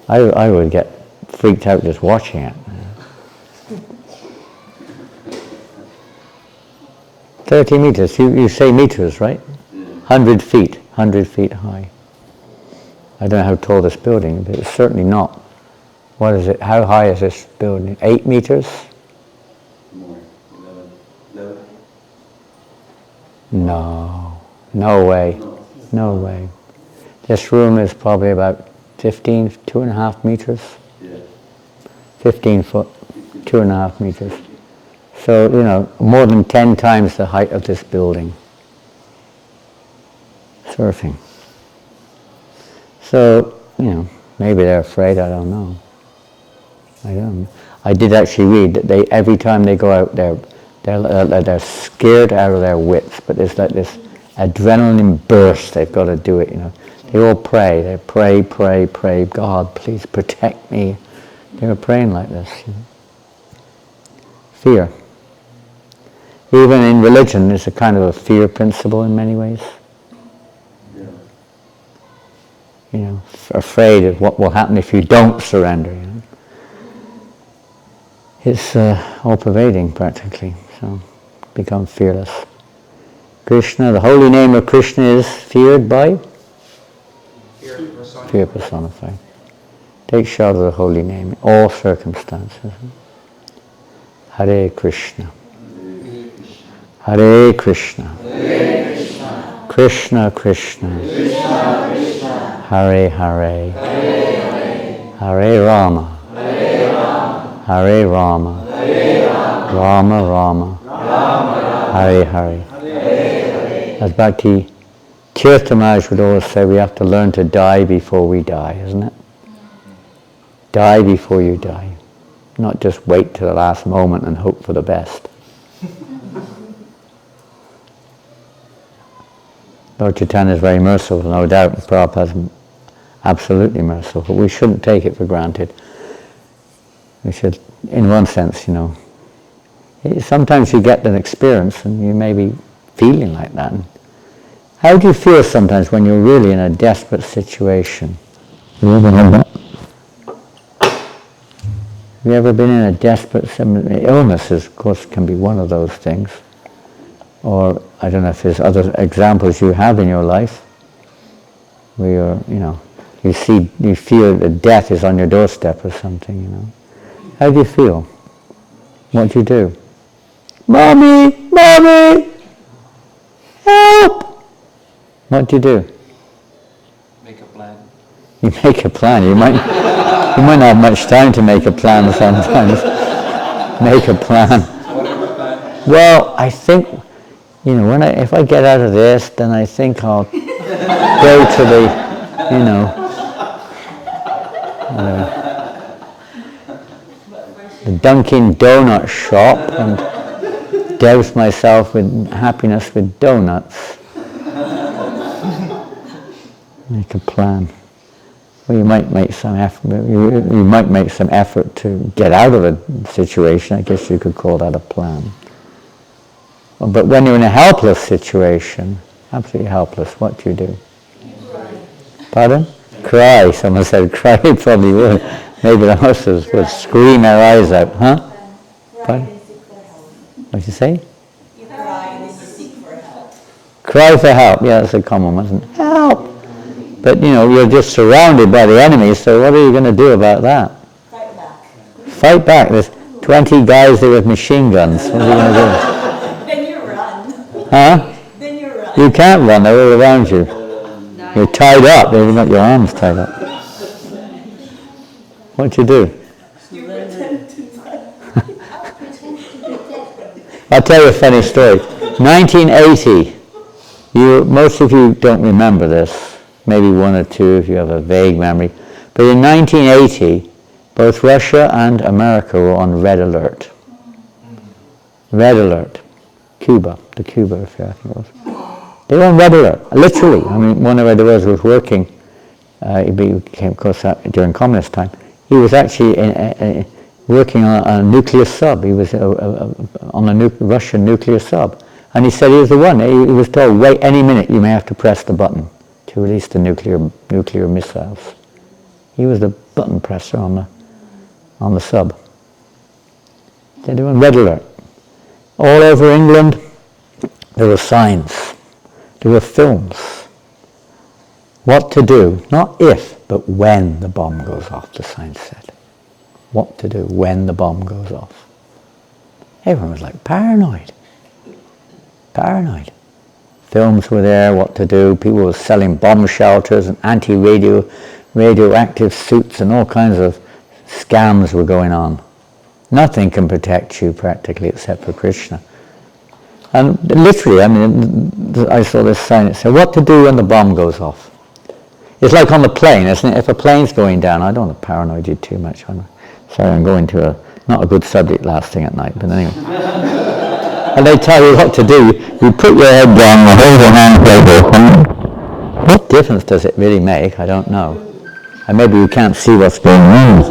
I would get freaked out just watching it. 30 meters, you say meters, right? 100 feet high. I don't know how tall this building is, but it's certainly not. What is it? How high is this building? 8 meters? More. 11. No way. No way. This room is probably about 2.5 meters. Yeah. 15 foot, 2.5 meters. So, more than 10 times the height of this building. Surfing. So, maybe they're afraid, I don't know. I did actually read that every time they go out there, they're scared out of their wits, but there's like this adrenaline burst, they've got to do it, They all pray, they pray, God, please protect me. They were praying like this, Fear. Even in religion, there's a kind of a fear principle in many ways. Yeah. Afraid of what will happen if you don't surrender, It's all pervading practically, so become fearless. Krishna, the holy name of Krishna is feared by? Fear personified. Take shelter of the holy name in all circumstances. Hare Krishna. Hare Krishna. Krishna Krishna. Hare Hare. Hare Rama. Hare Rama. Rama Rama. Hare Hare. As Bhakti Tirthamaj would always say, we have to learn to die before we die, isn't it? Die before you die. Not just wait to the last moment and hope for the best. Lord Chaitanya is very merciful, no doubt. Prabhupada is absolutely merciful, but we shouldn't take it for granted. We should, in one sense, sometimes you get an experience and you may be feeling like that. How do you feel sometimes when you're really in a desperate situation? You ever had that? Have you ever been in a desperate illnesses, of course, can be one of those things. Or I don't know if there's other examples you have in your life where you feel that death is on your doorstep or something, How do you feel? What do you do? Mommy! Help! What do you do? Make a plan. You make a plan. You might not have much time to make a plan sometimes. Make a plan. Well, I think, if I get out of this, then I think I'll go to the Dunkin' Donut shop and douse myself with happiness with donuts. Make a plan. Well, you might make some effort. You might make some effort to get out of a situation. I guess you could call that a plan. But when you're in a helpless situation, absolutely helpless, what do you do? Pardon? Cry. Someone said cry, probably would. Maybe the horses would scream their eyes out. Huh? Pardon? What did you say? You cry and then you seek for help. Cry for help. Yeah, that's a common one, isn't it? Help! But you're just surrounded by the enemy, so what are you going to do about that? Fight back. Fight back. There's 20 guys there with machine guns. What are you going to Then you run. do? Huh? Then you run. You can't run, they're all around you. You're tied up, they've got your arms tied up. What do you do? You pretend to run. I'll tell you a funny story. 1980, most of you don't remember this, maybe one or two if you have a vague memory, but in 1980, both Russia and America were on red alert. Red alert. The Cuba affair, I think it was. They were on red alert, literally. I mean, one of the was working, he became, of course, during communist time. He was actually working on a nuclear sub. He was on a Russian nuclear sub. And he said he was the one. He was told, wait, any minute you may have to press the button to release the nuclear missiles. He was the button presser on the sub. They were on red alert. All over England, there were signs. There were films. What to do, not if, but when the bomb goes off, the sign said. What to do when the bomb goes off. Everyone was like paranoid. Paranoid. Films were there, what to do. People were selling bomb shelters and radioactive suits and all kinds of scams were going on. Nothing can protect you practically except for Krishna. And literally, I mean, I saw this sign that said, what to do when the bomb goes off. It's like on the plane, isn't it? If a plane's going down, I don't want to paranoid you too much. Sorry, I'm going to not a good subject last thing at night, but anyway. And they tell you what to do. You put your head down, you hold your hand open. What difference does it really make? I don't know. And maybe you can't see what's going on.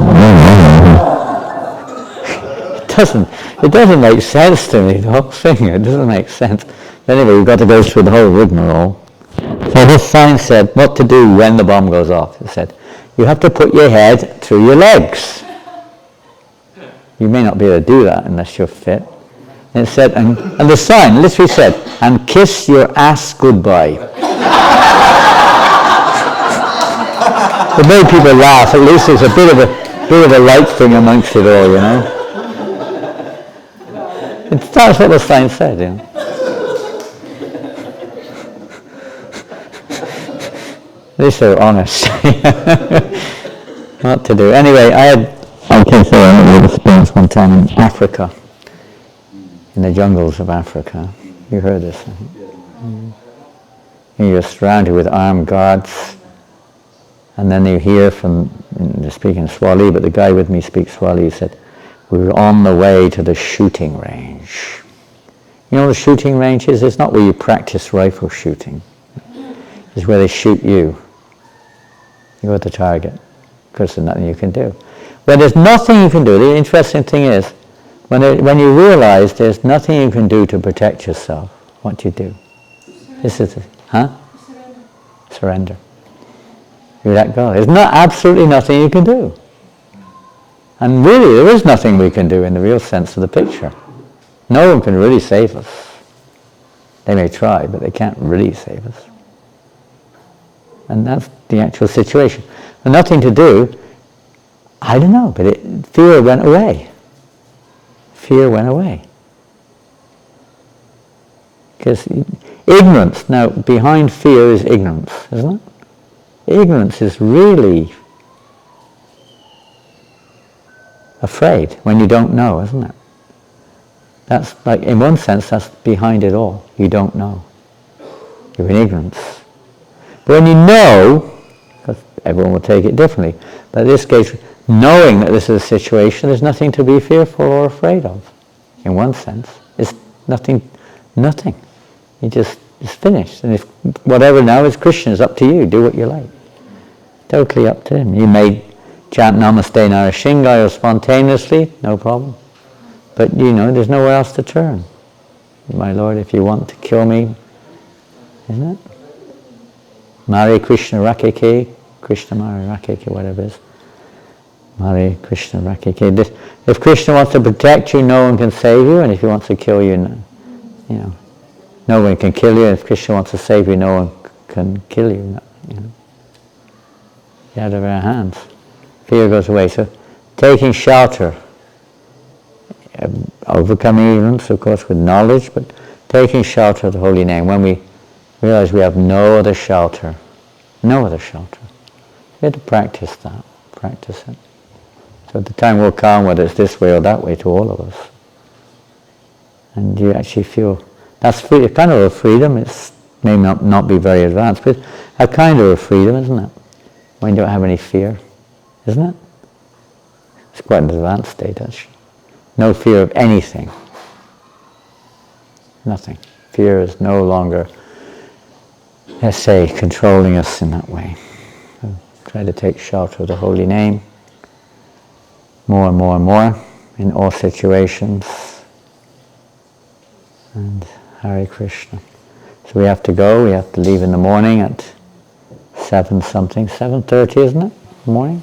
It doesn't make sense to me, the whole thing. It doesn't make sense. Anyway, we've got to go through the whole rigmarole. So this sign said what to do when the bomb goes off. It said, you have to put your head through your legs. You may not be able to do that unless you're fit. And it said, and the sign literally said, and kiss your ass goodbye. It made people laugh. At least there's a bit of a light thing amongst it all, you know. That's what the sign said, you know. At least they were honest. What to do. Anyway, I had a experience one time in Africa, in the jungles of Africa. You heard this, I think. You're surrounded with armed guards, and then you hear from, they're speaking Swahili, but the guy with me speaks Swahili. He said, we were on the way to the shooting range. You know what a shooting range is? It's not where you practice rifle shooting. It's where they shoot you. You go to the target, because there's nothing you can do. When there's nothing you can do, the interesting thing is, when you realize there's nothing you can do to protect yourself, what do you do? This is, Surrender. You let go. There's absolutely nothing you can do. And really, there is nothing we can do in the real sense of the picture. No one can really save us. They may try, but they can't really save us. And that's the actual situation. And nothing to do, I don't know, but fear went away. Fear went away. Because ignorance, now behind fear is ignorance, isn't it? Ignorance is really afraid when you don't know, isn't it? That's like, in one sense, that's behind it all. You don't know. You're in ignorance. But when you know, because everyone will take it differently, but in this case, knowing that this is a situation, there's nothing to be fearful or afraid of. In one sense, it's nothing. It's finished. And if whatever now is Krishna, is up to you. Do what you like. Totally up to him. You may chant Namaste Narasingha spontaneously, no problem. But there's nowhere else to turn. my Lord, if you want to kill me, isn't it? Mare Krishna Rakeke, Krishna Mare Rakeke, whatever it is. Mare Krishna Rakeke. If Krishna wants to protect you, no one can save you, and if he wants to kill you, no one can kill you. If Krishna wants to save you, no one can kill you. You're out of our hands. Fear goes away. So, taking shelter, overcoming ignorance, of course, with knowledge, but taking shelter of the holy name. When we realize we have no other shelter, we have to practice that, practice it. So the time will come, whether it's this way or that way, to all of us. And you actually feel, that's free, kind of a freedom. It may not be very advanced, but a kind of a freedom, isn't it? When you don't have any fear, isn't it? It's quite an advanced state, actually. No fear of anything. Nothing. Fear is no longer, let's say, controlling us in that way. So try to take shelter of the holy name more and more and more in all situations. And Hare Krishna. So we have to go, we have to leave in the morning at 7:30, isn't it, in the morning?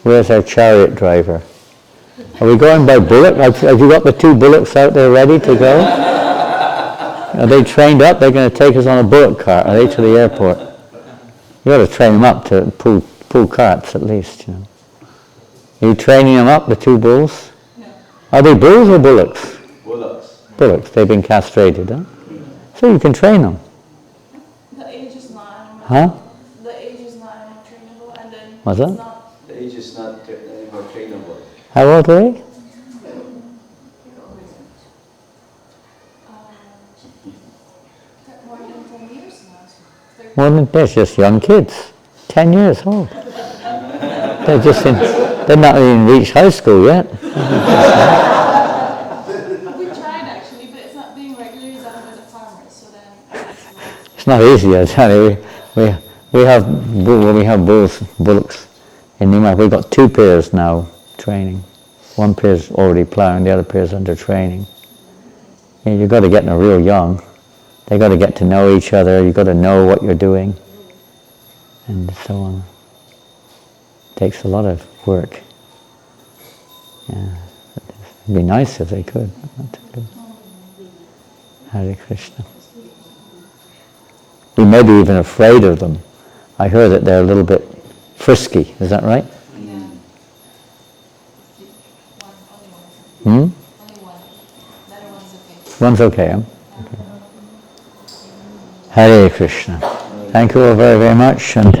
Where's our chariot driver? Are we going by bullock? Have you got the 2 bullocks out there ready to go? Are they trained up? They're going to take us on a bullock cart, are they, to the airport? You've got to train them up to pull carts at least, Are you training them up, the 2 bulls? No. Are they bulls or bullocks? Bullocks. Bullocks, they've been castrated, huh? So you can train them. The age is not animal. Huh? The age is not animal trainable, and then What's it's that? not. The age is not anymore trainable. How old are they? More than 10 years now. More than, they're just young kids. 10 years old. They're not even reached high school yet. We tried actually, but it's not being regularly done by the farmers. So then It's not easy, I tell you. We have bullocks in Nima. We've got 2 pairs now training. 1 pair's already ploughing, the other pair's under training. You've got to get them real young. They've got to get to know each other. You've got to know what you're doing, and so on. It takes a lot of work. Yeah, it'd be nice if they could. Not too good. Hare Krishna. We may be even afraid of them. I heard that they're a little bit frisky. Is that right? only one. The other one's okay. One's okay, huh? Okay. Hare Krishna. Thank you all very, very much. And